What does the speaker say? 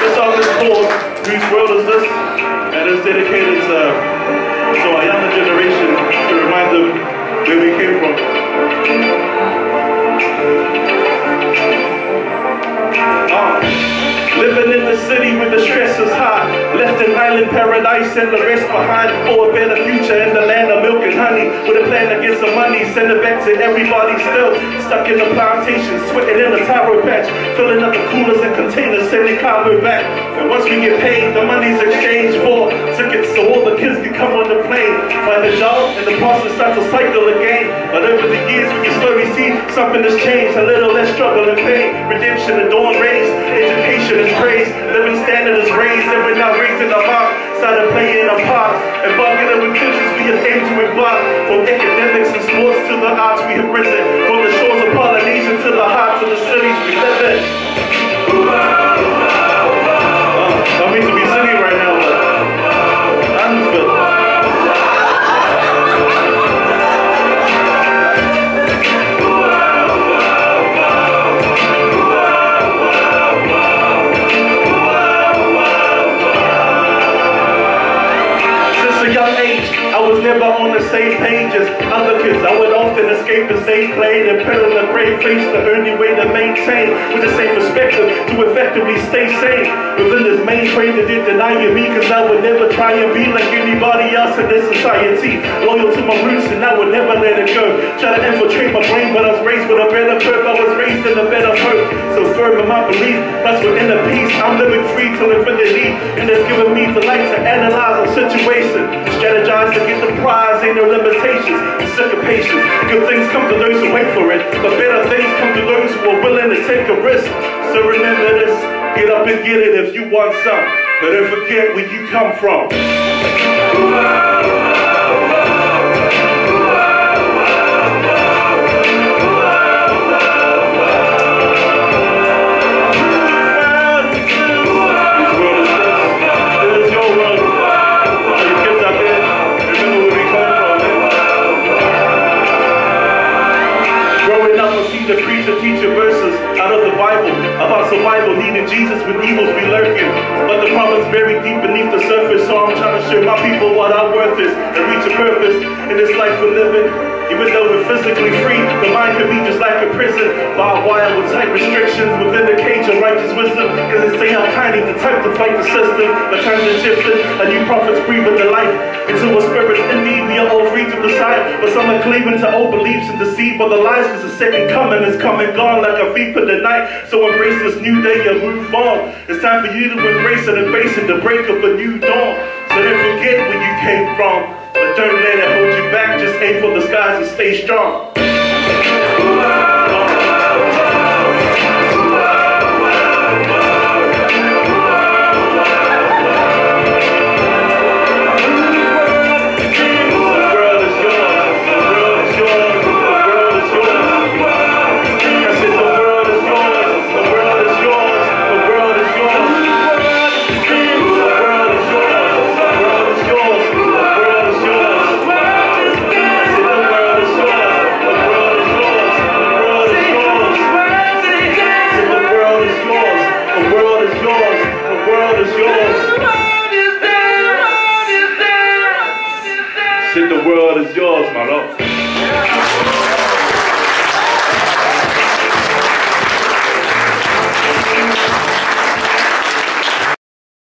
This song is called Whose World Is This? And it's dedicated to our younger generation to remind them where we came from. Living in the city with the stress is high, left an island paradise and the rest behind, for a better future in the land of milk and honey, with a plan to get some money, send it back to everybody still stuck in the plantation, sweating in the taro patch, filling up the coolers and containers, sending cargo back. And once we get paid, the money's exchanged for tickets so all the kids can come on the plane, find a job, and the process starts to cycle again. But over the years we can slowly see something has changed, a little less struggle and pain, redemption and dawn raised, education is praised, living standard is raised, and we're now raising our heart, started playing our part, and bargaining with futures we have aimed to embark. From academics and sports to the arts we have risen, from the shores of Polynesia to the hearts of the cities we live in. I mean to be singing right now, but I don't feel it. Never on the same page as other kids. I would often escape and stay played and put on a brave face, the only way to maintain with the same perspective to effectively stay sane within this mainframe that did deny me, cause I would never try and be like anybody else in this society, loyal to my roots and I would never let it go. Try to infiltrate my brain, but I was raised with a better curve, I was raised in a better hope, so firm in my belief, that's within the peace, I'm living free till infinity, and it's given me the light to analyze a situation, strategize to get the prize, ain't no limitations, I'm sick of patience. Good things come to those who wait for it, but better things come to those who are willing to take a risk. So remember this, get up and get it if you want some, but don't forget where you come from. The preacher teaching verses out of the Bible about survival, needing Jesus when evils be lurking, but the problem's buried deep beneath the surface. So I'm trying to show my people what our worth is and reach a purpose in this life we're living. Even though we're physically free, the mind can be just like a prison, barbed wire with tight restrictions within the cage of righteous wisdom. Cause they say I'm kind of the type to fight the system, but times are shifting, a new prophet's breathing the life into a spirit. Indeed, we are all free to decide, but some are cleaving to old beliefs and deceive for the lies, cause the second coming is coming gone like a thief in the night. So embrace this new day and move on. It's time for you to embrace and embrace it, the break of a new dawn. So don't forget where you came from, but don't let it hold you back. Just aim for the skies and stay strong.